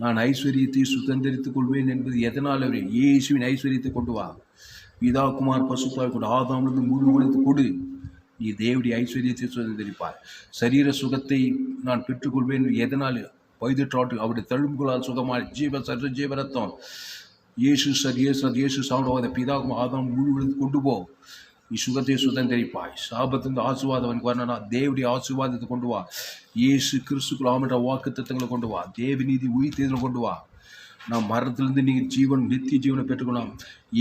நான் ஐஸ்வர்யத்தை சுதந்திரித்துக் கொள்வேன் என்பது எதனால்? இயேசுவின் ஐஸ்வர்யத்தை கொண்டு வா. பிதா குமார் பசுத்தாய் கொண்டு ஆதாமிலிருந்து முழு உலகத்தை கொடு. நீ தேவனுடைய ஐஸ்வர்யத்தை சுதந்திரிப்பாய். சரீர சுகத்தை நான் பெற்றுக்கொள்வேன் எதனால்? வைத்தியற்றாட்டு அவருடைய தழும்புகளால் சுகமாய் ஜீவரத்தம். இயேசு சார், இயேசு சாப்பிடுவாத பிதா ஆதாம் முழு உலகத்தை கொண்டு போ. நீ சுகத்தை சுதந்திரிப்பாய். சாபத்திலிருந்து ஆசீர்வாதம் அவனுக்கு வரணும்னா தேவனுடைய ஆசீர்வாதத்தை கொண்டு வா. இயேசு கிறிஸ்துக்குள் ஆமன்ற வாக்கு தத்தங்களை கொண்டு வா. தேவ நீதி உயிர்த்தெழுதலை கொண்டு வா. நான் மரணத்திலிருந்து நீங்கள் ஜீவன் நித்திய ஜீவனை பெற்றுக்கணும்.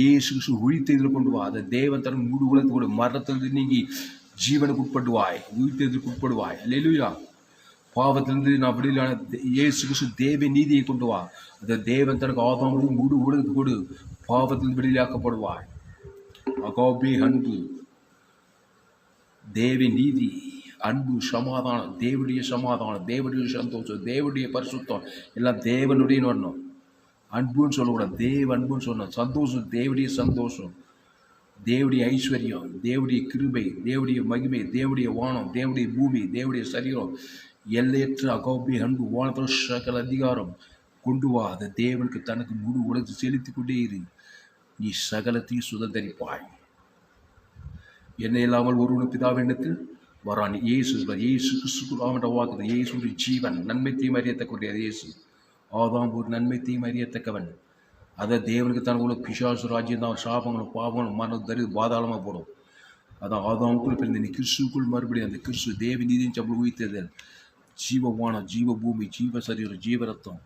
இயேசு கிறிஸ்து உயிர்த்தெழுதலை கொண்டு வா. அதை தேவன் தரும் முழு உலகத்தை கொண்டு மரணத்திலிருந்து நீங்கள் ஜீவனுக்கு உட்படுவாய், உயிர்த்தெழுதலுக்கு உட்படுவாய். அல்லேலூயா. பாவத்திலிருந்து நான் விடுதலையான இயேசு கிறிஸ்து தேவ நீதியை கொண்டு வா. அந்த தேவன் தனக்கு ஆதாம் முழு உலகத்தை கொடு. பாவத்திலிருந்து விடுதலையாக்கப்படுவாய். அகாபே அன்பு, தேவ நீதி, அன்பு, சமாதானம், தேவனுடைய சமாதானம், தேவனுடைய சந்தோஷம், தேவனுடைய பரிசுத்தம் எல்லாம் தேவனுடைய வரணும். அன்புன்னு சொல்லக்கூடாது, தேவ அன்புன்னு சொல்லணும். சந்தோஷம், தேவனுடைய சந்தோஷம், தேவனுடைய ஐஸ்வர்யம், தேவனுடைய கிருபை, தேவனுடைய மகிமை, தேவனுடைய வானம், தேவனுடைய பூமி, தேவனுடைய சரீரம், எல்லையற்ற அகாபே அன்பு, வானத்தில் சகல அதிகாரம் கொண்டு வா. அதை தேவனுக்கு தனக்கு முழு உலகத்தை செலுத்தி கொண்டே இரு. நீ சகலத்தையும் சுதந்திரிப்பாய். என்ன இல்லாமல் ஒருவனு பிதாவிடத்தில் வரான். இயேசு கிறிஸ்துக்குள் வாக்குது. இயேசுடைய ஜீவன், நன்மைத்தையும் அறியத்தக்கக்கூடிய இயேசு. ஆதாம் ஒரு நன்மைத்தையும் அறியத்தக்கவன். அதை தேவனுக்கு தான் உள்ள பிசாசு ராஜ்யம் தான் சாபங்களும் பாவங்களும் மரணம் தரு பாதாளமாக போடும். அதான் ஆதாமுக்குள் பிறந்த நீ கிறிஸ்துக்குள் மறுபடியும் அந்த கிறிஸ்து தேவ நீதியின் சம்பளம் உயிர்த்ததல், ஜீவவானம், ஜீவ பூமி, ஜீவ சரீரம், ஜீவரத்தம்,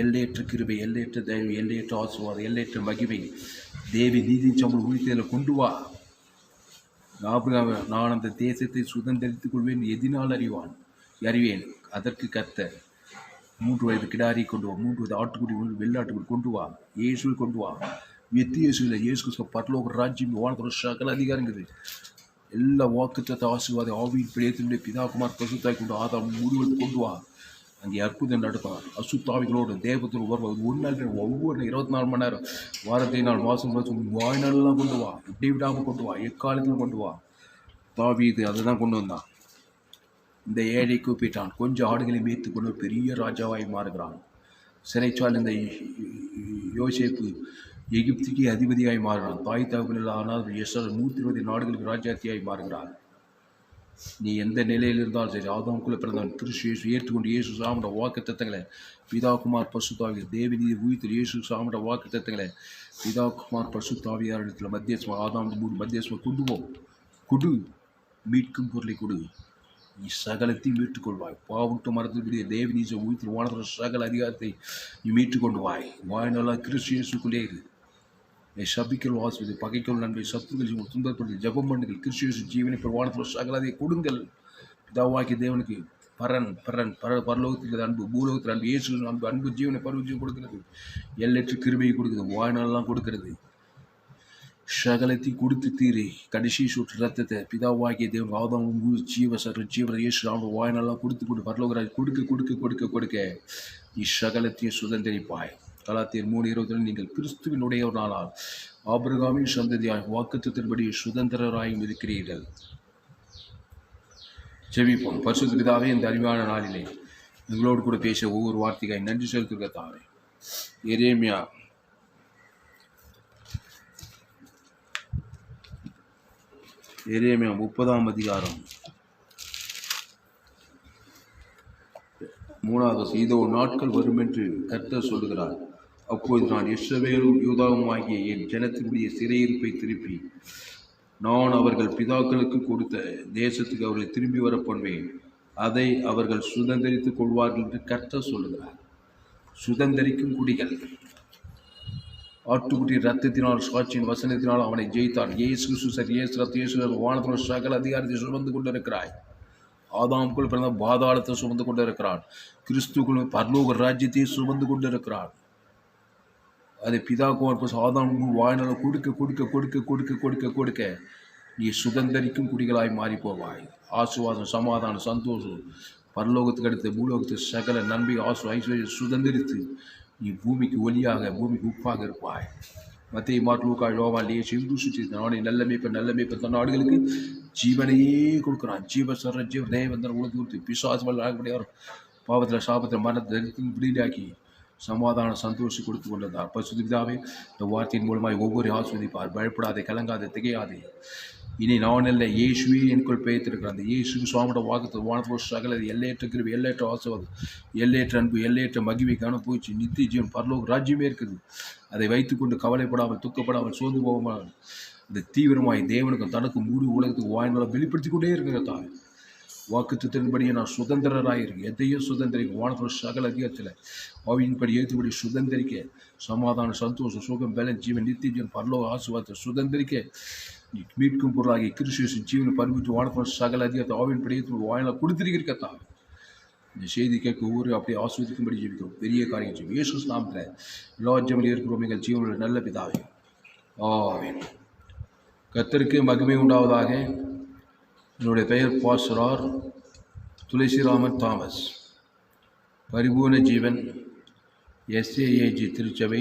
எல்லையற்ற கிருபை, எல்லையற்ற தெய்வம், எல்லையற்ற ஆசீர்வாதம், எல்லையற்ற மகிமை, தேவி நீதியின் சம்பளம் உயிர்த்ததில் கொண்டு வா. நான் அந்த தேசத்தை சுதந்திரித்துக் கொள்வேன் எதினால் அறிவேன். அதற்கு கர்த்தர் 3 வயது கிடாரி கொண்டு வா, 3 வயது ஆட்டுக்குடி, வெள்ளாட்டுக்குடி கொண்டு வா. இயேசுவை கொண்டு வா. இயேசுவில் இயேசு பரலோக ராஜ்யம் வானத்தோட சகல அதிகாரங்குது. எல்லா வாக்குத்தத்த ஆசீர்வாதம் ஆவியின் பிழையத்தினுடைய பிதாகுமார் பசுத்தாய் கொண்டு ஆதாம் முடிவுக்கு கொண்டு வா. அங்கே அற்புதம் நடக்கும். அசுத்தாவிகளோடு தேவத்தோடு வருவார். ஒரு நாள் ஒவ்வொரு 24 மணி நேரம், வாரத்தை நாள், மாதம் வாழ்நாளெல்லாம் கொண்டு வா. இப்படி விடாமல் கொண்டு வா. எக்காலத்திலும் கொண்டு வா. தாவீது அதை தான் கொண்டு வந்தான். இந்த ஏழை கூப்பிட்டான். கொஞ்சம் ஆடுகளை மேய்த்து கொண்டு பெரிய ராஜாவாய் மாறுகிறான். சிறைச்சால் இந்த யோசேப்பு எகிப்துக்கு அதிபதியாய் மாறுகிறான். தாய் தகவல் ஆனால் 120 நாடுகளுக்கு ராஜாத்தியாய் மாறுகிறான். நீ எந்த நிலையில் இருந்தாலும் சரி, ஆதாமுக்குள்ளே பிறந்தவன் கிறிஸ்து இயேசு ஏற்றுக்கொண்டு இயேசு சாமிட வாக்கு தத்தங்களை, பிதாகுமார் பசுத்தாவி தேவநீதி உயிர்த்து இயேசு சாமிட வாக்கு தத்தங்களை பிதாகுமார் பசுத்தாவியார் இடத்துல மத்தியஸ்மா ஆதாம் மத்தியஸ்மா கொண்டு போ. கொடு, மீட்கும் பொருளை கொடு. நீ சகலத்தையும் மீட்டுக்கொள்வாய். பாவட்டு மரத்தினுடைய தேவநீச உயிர்த்து வானத்தில் சகல அதிகாரத்தை நீ மீட்டுக்கொண்டு வாய். வாழ்நாளாக கிறிஸ்து இயேசுக்குள்ளே இரு. சபிக்கல் ஆசீர்வதி, பகைக்கல் நன்மை, சத்துருக்கள் துன்பப்படுத்தி ஜெபம் பண்ணுங்கள். கிறிஸ்து ஜீவனை வானத்தில் சகலதை கொடுங்கள். பிதாவாகிய தேவனுக்கு பரலோகத்தில் அன்பு, பூலோகத்தில் அன்பு, இயேசு அன்பு, அன்பு ஜீவனை பருவஜீவன் கொடுக்கிறது, எல்லைற்ற கிருபையை கொடுக்குது, வாழ்நாளெல்லாம் கொடுக்கிறது. சகலத்தை கொடுத்து தீரி கடைசி சொட்டு ரத்தத்தை பிதாவாகிய தேவன் ஆதாம் ஜீவ இயேசு அவங்க வாய்நாளெல்லாம் கொடுத்து பரலோகராஜ் கொடுக்க இச்சகலத்தையும் சுதந்திரிப்பாய். கலாத்தியர் 3:20 நீங்கள் கிறிஸ்துவினுடையவர்களானால் ஆபிரகாமின் சந்ததியாய் வாக்குத்தத்தின்படி சுதந்திரராயும் இருக்கிறீர்கள். ஜெபிப்போம். பரிசுத்த பிதாவே, இந்த அறிவான நாளிலே எங்களோடு கூட பேச ஒவ்வொரு வார்த்தைக்காய் நன்றி செலுத்துகிறதாவே. எரேமியா 30ஆம் அதிகாரம் 3வது இதோ நாட்கள் வரும் என்று கர்த்தர் சொல்லுகிறார். அப்போது நான் இஸ்ரவேலும் யூதாவும் ஆகிய என் ஜனத்தினுடைய சிறையிருப்பை திருப்பி நான் அவர்கள் பிதாக்களுக்கு கொடுத்த தேசத்துக்கு அவர்களை திரும்பி வர பண்ணுவேன். அதை அவர்கள் சுதந்திரித்துக் கொள்வார்கள் என்று கர்த்தர் சொல்லுகிறார். சுதந்திரிக்கும் குடிகள் ஆட்டுக்குட்டி ரத்தத்தினால் சாட்சியின் வசனத்தினால் அவனை ஜெயித்தான். இயேசு வானத்தின் சகல அதிகாரத்தை சுமந்து கொண்டிருக்கிறாய். ஆதாமுக்குள் பிறந்த பாதாளத்தை சுமந்து கொண்டிருக்கிறான். கிறிஸ்துக்குள் பரலோக ராஜ்யத்தை சுமந்து கொண்டிருக்கிறான். அதை பிதாக்குமார் ஆதாம் வாய்நாள கொடுக்க நீ சுதந்திரிக்கும் குடிகளாய் மாறி போவாய். ஆசீர்வாதம், சமாதானம், சந்தோஷம், பரலோகத்துக்கு அடுத்த பூலோகத்துக்கு சகல நன்மை, ஐஸ்வர்யம் சுதந்திரித்து நீ பூமிக்கு ஒளியாக, பூமிக்கு உப்பாக இருப்பாய். மத்திய மார்க் யோவான் சுற்றி நானே நல்ல மேய்ப்ப தன் நாடுகளுக்கு ஜீவனையே கொடுக்குறான். ஜீவசர ஜீவ தேவந்தன் உலக கொடுத்து பிசாசுகள் பாவத்தில் சாபத்தில் மரணத்தை விடுதலாக்கி சமாதான சந்தோஷம் கொடுத்து கொண்டிருந்தார். பரிசுத்தாவே, இந்த வார்த்தையின் மூலமாய் ஒவ்வொரு ஆஸ்வதிப்பார். பயப்படாதே, கலங்காதே, திகையாதே. இனி நான் அல்ல, இயேசுவே எனக்குள் பெயர்த்திருக்கிறார். அந்த இயேசு சுவாமியோட வாக்குத்த வானத்தோடு சகல எல்லையற்ற கிருபை, எல்லையற்ற ஆசீர்வாதம், எல்லையற்ற அன்பு, எல்லையற்ற மகிமைக்கான போயிடுச்சு. நித்திய ஜீவன் பரலோக ராஜ்யமே இருக்குது. அதை வைத்துக்கொண்டு கவலைப்படாமல், துக்கப்படாமல், சோர்ந்து போகாமல் அந்த தீவிரமாய் தேவனுக்கும் தனக்கும் முழு உலகத்துக்கு வாய்நாள வெளிப்படுத்தி கொண்டே இருக்கிற தாய் வாக்குத்தத்தின்படியே நான் சுதந்திரராயிருக்கேன். எதையும் சுதந்திரிக்க வானத்தோட சகல அதிகாரத்தில் ஆவியின்படி ஏற்றுபடி சுதந்திரிக்க சமாதான, சந்தோஷம், சுகம், பலன், ஜீவன், நித்திய ஜீவன், பரலோக ஆசீர்வாதத்தை சுதந்திரிக்க நீ மீட்கும் பொருளாகி கிறிஸ்து ஜீவனை பரிவிட்டு வானத்தோட சகல அதிகாரத்தை ஆவியின்படி ஏற்று வாயில கொடுத்திருக்கிறதா. இந்த செய்தி கேட்க ஒவ்வொரு அப்படியே ஆஸ்வதிக்கும்படி ஜெபிக்கிறோம். பெரிய காரியம் செய்யும் இயேசு நாமத்தில் எல்லா ஜெபத்தில் இருக்கிறோம் எங்கள் ஜீவனுடைய நல்ல பிதாவே. ஆமென். கர்த்தருக்கு மகிமை உண்டாவதாக. என்னுடைய பெயர் பாஸ்டர் துளசிராமன் தாமஸ். பரிபூர்ண ஜீவன் SAAG திருச்சபை,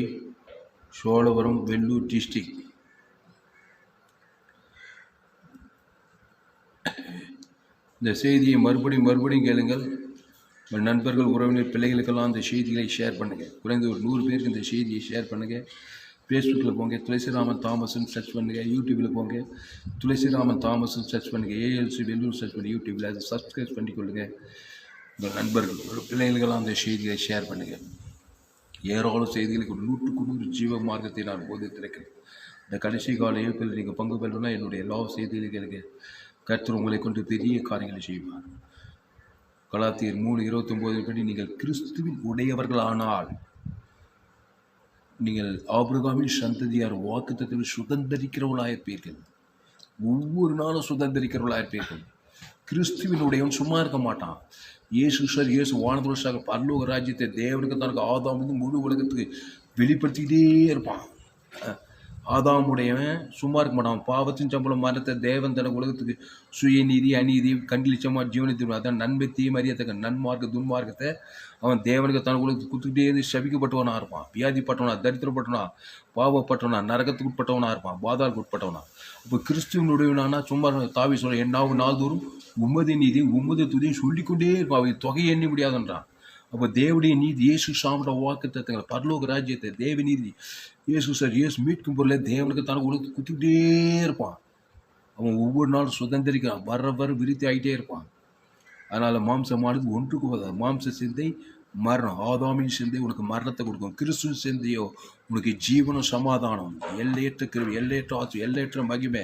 சோழவரம், வெள்ளூர் டிஸ்ட்ரிக்ட். இந்த செய்தியை மறுபடியும் கேளுங்கள். உங்கள் நண்பர்கள், உறவினர், பிள்ளைகளுக்கெல்லாம் இந்த செய்திகளை ஷேர் பண்ணுங்கள். குறைந்த ஒரு 100 பேருக்கு இந்த செய்தியை ஷேர் பண்ணுங்கள். ஃபேஸ்புக்கில் போங்க, துளசிராமன் தாமஸ்ன்னு சர்ச் பண்ணுங்கள். யூடியூப்பில் போங்க, துளசிராமன் தாமஸ்ன்னு சர்ச் பண்ணுங்கள். ALC வெள்ளூர் சர்ச் பண்ணி யூடியூப்பில் அதை சப்ஸ்கிரைப் பண்ணிக்கொள்ளுங்கள். உங்கள் நண்பர்கள், பிள்ளைகளுக்கெல்லாம் அந்த செய்திகளை ஷேர் பண்ணுங்கள். ஏராளம் செய்திகளுக்கு 100க்கு 100 ஜீவ மார்க்கத்தை நான் போதித்திருக்கிறேன். இந்த கடைசி கால இயற்பில் நீங்கள் பங்கு பெறணும்னா என்னுடைய எல்லா செய்திகளுக்கு கர்த்தர் உங்களை கொண்டு பெரிய காரியங்களை செய்வார். கலாத்தியர் 3:29 படி நீங்கள் கிறிஸ்துவின் உடையவர்களானால் நீங்கள் ஆபிரகாமின் சந்ததியார் வாக்குத்தத்தத்தில் சுதந்திரிக்கிறவர்களாயிருப்பீர்கள். ஒவ்வொரு நாளும் சுதந்திரிக்கிறவர்களாயிருப்பீர்கள். கிறிஸ்துவினுடையவன் சும்மா இருக்க மாட்டான். இயேசு வானதோஷாக பரலோக ராஜ்யத்தை தேவனுக்கு தனக்கு ஆதாமுக்கு முழு உலகத்துக்கு வெளிப்படுத்திக்கிட்டே இருப்பான். ஆதாமுடையவன் சும்மா இருக்க மாட்டான். பாவத்தின் சம்பளம் மரத்தை தேவன் தனக்கு உலகத்துக்கு சுயநீதி, அநீதி, கண்டிலிச்சமாக ஜீவனத்தின் அதான் நன்மை தீமை அறியத்தக்க நன்மார்க்க துன்மார்க்கத்தை அவன் தேவனுக்கு தனக்கு உலகத்துக்கு குத்துக்கிட்டே சபிக்கப்பட்டவனாக இருப்பான். வியாதிப்பட்டவனா, தரித்திரப்பட்டவனா, பாவப்பட்டவனா, நரகத்துக்கு உட்பட்டவனாக இருப்பான், பாதாளுக்கு உட்பட்டவனா. இப்போ கிறிஸ்துவனுடையவனானா சும்மா தாவி சொல்ல என்னாவும் நாள்தோறும் உம்மதி நீதி உம்மது துதியும் சொல்லிக்கொண்டே இருப்பான். அவன் தொகையை எண்ணி முடியாதுன்றான். அப்போ தேவடைய நீதி, இயேசு சாமிட வாக்குத்தத்தங்களை, பரலோக ராஜ்யத்தை, தேவ நீதி, இயேசு மீட்கும் பொருளை தேவனுக்கு தனக்கு உலகத்துக்கு குத்திக்கிட்டே இருப்பான். அவன் ஒவ்வொரு நாளும் சுதந்திரிக்கிறான். வர விருத்தி ஆகிட்டே இருப்பான். அதனால் மாம்சமானது ஒன்றுக்கு போதாது. மாம்ச சிந்தை மரணம். ஆதாமின் சிந்தை உனக்கு மரணத்தை கொடுக்கும். கிறிஸ்துவின் சிந்தையோ உனக்கு ஜீவனும் சமாதானம், எல்லையற்ற கிருபை, எல்லையற்ற ஆசை, எல்லையற்ற மகிமை.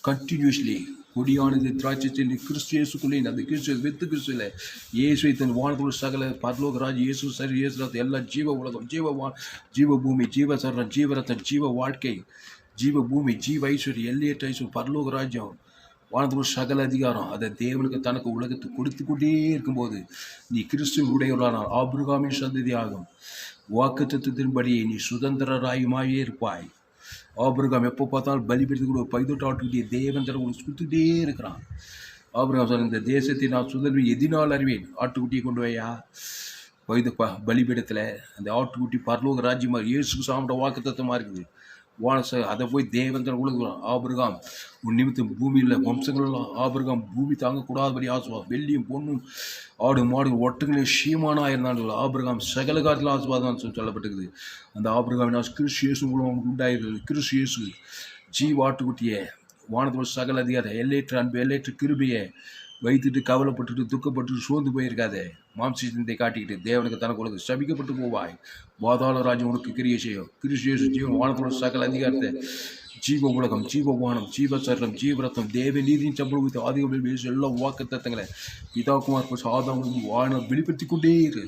கண்டினியூஸ்லி கொடியானது திராட்சை செடி கிறிஸ்து இயேசுக்குள்ளே அந்த கிறிஸ்து வித்து கிறிஸ்துல இயேசுவை தன் வானத்துள்ள சகல பரலோக ராஜ் இயேசு சரி இயேசு எல்லா ஜீவ உலகம் ஜீவ பூமி ஜீவ சரணம் ஜீவரத்தன் ஜீவ வாழ்க்கை ஜீவ பூமி ஜீவ ஐஸ்வர்யம் எல்லையற்ற ஐஸ்வர்யம் பரலோக ராஜ்யம் வானத்துள்ள சகல அதிகாரம் அதை தேவனுக்கு தனக்கு உலகத்துக்கு கொடுத்து கொண்டே இருக்கும்போது நீ கிறிஸ்துவின் உடையவரானால் ஆபிரகாமின் சந்ததி ஆகும் வாக்குத்தத்தத்தின்படி நீ சுதந்திரராயுமாயே இருப்பாய். ஆபிரகாம் எப்போ பார்த்தாலும் பலிபீடத்துக்கு கூட பைதோட்டு ஆட்டுக்கிட்டே தேவன் தர உனக்கு சுற்றிட்டே இருக்கிறான். ஆபிரகாம் சொல்ல இந்த தேசத்தை நான் சுதந்திர எதினால் அறிவேன். ஆட்டுக்குட்டியை கொண்டு வையா பலிபீடத்தில் அந்த ஆட்டுக்குட்டி பரலோக ராஜ்யமாக இயேசு சாமியோட வாக்குத்தத்தமாக இருக்குது. அதை போய் தேவன் தர உலகம் ஆபிரகாம் உன் நிமித்தம் பூமியில் வம்சங்களெல்லாம் ஆபிரகாம் பூமி தாங்கக்கூடாதபடி ஆசுவாதம் வெள்ளியும் பொண்ணும் ஆடு மாடு ஒட்டங்களையும் ஷீமானா இருந்தாலும் ஆபிரகாம் சகல காலத்தில் ஆசுவாதம் சொல்லப்பட்டிருக்குது. அந்த ஆபிரகாம் கிறிஸ்து இயேசு மூலம் உண்டாயிருக்கிறது. கிறிஸ்து இயேசு ஆட்டுக்குட்டியை வானத்தோட சகல அதிகாரம் எல்லையற்ற அன்பு எல்லையற்ற கிருபையை வைத்துட்டு கவலைப்பட்டுட்டு துக்கப்பட்டு சோர்ந்து போயிருக்காதே. மாம்சத்தை காட்டிக்கிட்டு தேவனுக்கு தனக்கு உலக சபிக்கப்பட்டு போவாய். பாதாள ராஜ்யம் உனக்கு கிரியை செய்யும். கிறிஸ்து ஜீவன் வானத்தோட சகல அதிகாரத்தை ஜீவ உலகம் ஜீவ வானம் ஜீவ சரணம் ஜீவரத்தம் தேவ நீதியின் சம்பளம் ஆதிகள் எல்லாம் வாக்கு தத்தங்களை பிதாகுமார் ஆதாமும் வானம் வெளிப்படுத்தி கொண்டே இரு.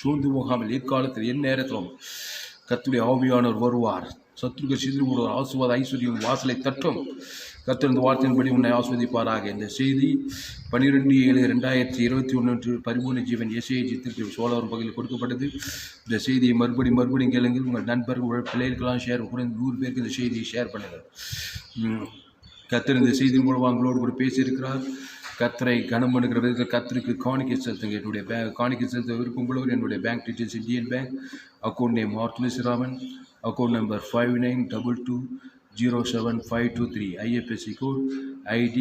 சோர்ந்து போகாமல் எக்காலத்தில் என் நேரத்திலும் கர்த்தருடைய ஆவியானவர் வருவார். சத்துருக்கள் சிதறி ஒரு ஆசுவாத ஐஸ்வர்யம் வாசலை தட்டும். கர்த்தர் இந்த வார்த்தையின்படி உன்னை ஆஸ்வதிப்பாராக. இந்த செய்தி 12/7/2021 பரிபூர்ண ஜீவன் எஸ்ஏஜி சோழவரம் பகுதியில் கொடுக்கப்பட்டது. இந்த செய்தியை மறுபடியும் கேளுங்கள். உங்கள் நண்பர்கள் பிள்ளைகளுக்கெல்லாம் ஷேர் குறைந்து 100 பேருக்கு இந்த செய்தியை ஷேர் பண்ணுங்கள். கர்த்தர் இந்த செய்தியின் மூலமாக உங்களோடு கூட பேசியிருக்கிறார். கர்த்தரை கனம் பண்ணுகிற விதத்தில் கர்த்தருக்கு காணிக்கை செலுத்துங்க. என்னுடைய காணிக்கை செலுத்த விருப்பங்களோடு என்னுடைய bank details Indian bank account name Thulasiraman account number 5922075523 IFSC code ID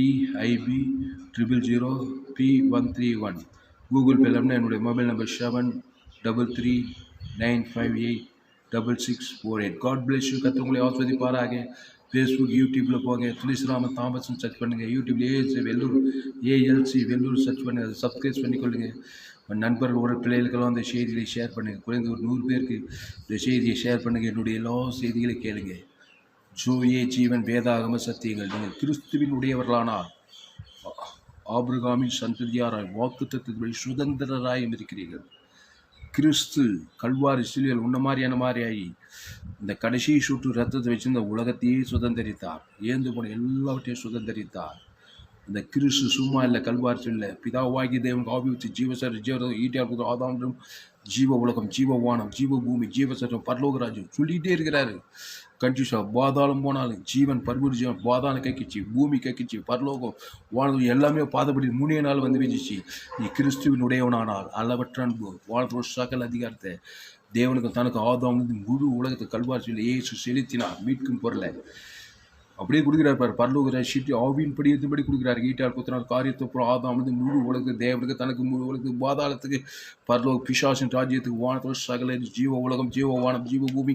IB 000P131 Google Pay என்னுடைய mobile number 7339586648. God bless you. கர்த்தர் உங்களை ஆஸ்வதிப்பாராக. ஃபேஸ்புக் யூடியூப்பில் போங்க. துளசிராமன் தாமஸ்ன்னு சர்ச் பண்ணுங்கள். யூடியூப்பில் ALC வெள்ளூர் சர்ச் பண்ணுங்கள். அதை சப்ஸ்கிரைப் பண்ணிக்கொள்ளுங்கள். நண்பர்கள் ஒரு பிள்ளைகளுக்கெல்லாம் அந்த செய்திகளை ஷேர் பண்ணுங்கள். குறைந்த ஒரு 100 பேருக்கு இந்த செய்தியை ஷேர் பண்ணுங்கள். என்னுடைய எல்லா செய்திகளை கேளுங்க. ஜோயே ஜீவன் வேதாகம சத்தியங்கள். நீங்கள் கிறிஸ்துவின் உடையவர்களானால் ஆபிரகாமின் சந்ததியாராய் வாக்குத்தத்தத்தின்படி சுதந்திரராயும் இருக்கிறீர்கள். கிறிஸ்து கல்வாரி சிலுவையில் உன்ன மாதிரியான ஆகி இந்த கடைசி சுற்று ரத்தத்தை வச்சு இந்த உலகத்தையே சுதந்திரித்தார். ஏந்து போன எல்லாவற்றையும் சுதந்திரித்தார். இந்த கிறிஸ்து சும்மா இல்லை, கல்வாரி இல்லை. பிதாவாகி தேவன் ஆவி வச்சு ஜீவசர் ஈட்டியார் ஆதாம் ஜீவ உலகம் ஜீவ வானம் ஜீவ பூமி ஜீவசரம் பரலோகராஜ்யம் சொல்லிகிட்டே இருக்கிறாரு. கன்ஃபியூஷா பாதாளம் போனாலும் ஜீவன் பர்வூர் ஜீவன் பாதாளம் கைக்கிச்சு பூமி கைக்கிச்சு பரலோகம் வானது எல்லாமே பாதப்படி 3 நாள் வந்து வீசிச்சு. நீ கிறிஸ்துவின் உடையவனானால் அளவற்ற அன்பு வானத்தோட சகல அதிகாரத்தை தேவனுக்கு தனக்கு ஆதாம் முழு உலகத்தை கல்வாரி இயேசு செலுத்தினார். மீட்கும் பொருளை அப்படியே கொடுக்குறாரு பாரு. பரலோக சீட்டி ஆவியின் படியத்தின்படி கொடுக்குறாரு. ஈட்டார் குத்தினார் காரியத்தை ஆதாம் முழு உலகத்துக்கு தேவனுக்கு தனக்கு முழு உலகத்துக்கு பாதாளத்துக்கு பரலோக பிசாசின் ராஜ்யத்துக்கு வானத்தோட சகல ஜீவ உலகம் ஜீவ வானம் ஜீவ பூமி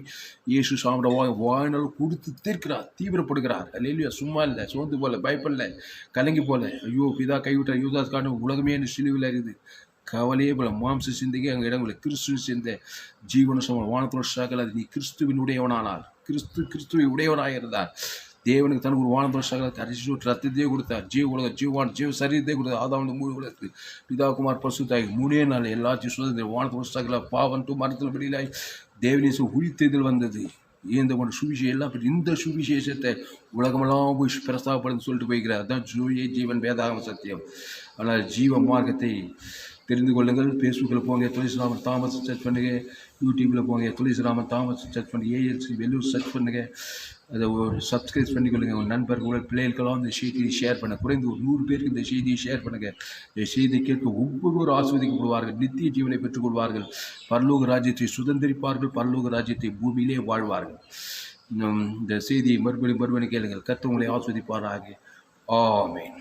இயேசு சாமியோட வாழ்நாள் கொடுத்து தீர்க்கிறார். தீவிரப்படுகிறார். இல்லையா சும்மா இல்லை, சோர்ந்து போல, பயப்படல, கலங்கி போல. ஐயோ பிதா கைவிட்டார் யூதாஸ் காரணம் உலகமே சிலுவையில் இருக்குது கவலையே போல. மாம்ச சிந்தைக்கு அங்கே இடங்களை கிறிஸ்துவின் சிந்தை ஜீவன சமம் வானத்தோட சகல நீ கிறிஸ்துவின் உடையவனானால் கிறிஸ்துவை உடையவனாக இருந்தார். தேவனுக்கு தனக்கு ஒரு வானத்தோட சகலத்தை அரிசி ரத்தத்தையே கொடுத்தார். ஜீவ உலகம் ஜீவான் ஜீவ சரீரத்தையே கொடுத்தார். ஆதாம் மூணு உலகத்துக்கு பிதாகுமார் பசுத்தாய் 3 நாள் எல்லாத்தையும் சுதந்திர வானத்தோட சகல பாவன்ட்டு மரத்தில் வெளியிலாய் தேவனேசம் உயிர்த்ததில் வந்தது. இந்த கொண்ட சுவிசேஷம் எல்லாம் இந்த சுவிசேஷத்தை உலகமெல்லாம் போய் பிரஸ்தாபப்படுன்னு சொல்லிட்டு போய்கிறார். அதுதான் ஜோயே ஜீவன் வேதாகம சத்தியம். ஆனால் ஜீவ மார்க்கத்தை தெரிந்து கொள்ளுங்கள். ஃபேஸ்புக்கில் போங்க துளசிராமன் தாமஸ் சர்ச் பண்ணுங்க. யூடியூப்பில் போங்க துளசிராமன் தாமஸ் சர்ச் பண்ணுங்க. ALC வெள்ளூர் சர்ச் பண்ணுங்கள். அதை ஒரு சப்ஸ்கிரைப் பண்ணிக்கொள்ளுங்கள். உங்கள் நண்பர்கள் பிள்ளைகளுக்கெல்லாம் இந்த செய்தியை ஷேர் பண்ண குறைந்து ஒரு 100 பேருக்கு இந்த செய்தியை ஷேர் பண்ணுங்கள். இந்த செய்தியை கேட்க ஒவ்வொருவரும் ஆஸ்வதிக்கப்படுவார்கள். நித்திய ஜீவனை பெற்றுக்கொள்வார்கள். பரலோக ராஜ்யத்தை சுதந்திரிப்பார்கள். பரலோக ராஜ்யத்தை பூமியிலே வாழ்வார்கள். இந்த செய்தியை மறுபடியும் கேளுங்கள். கர்த்தர் உங்களை ஆஸ்வதிப்பாராக. ஆமென்.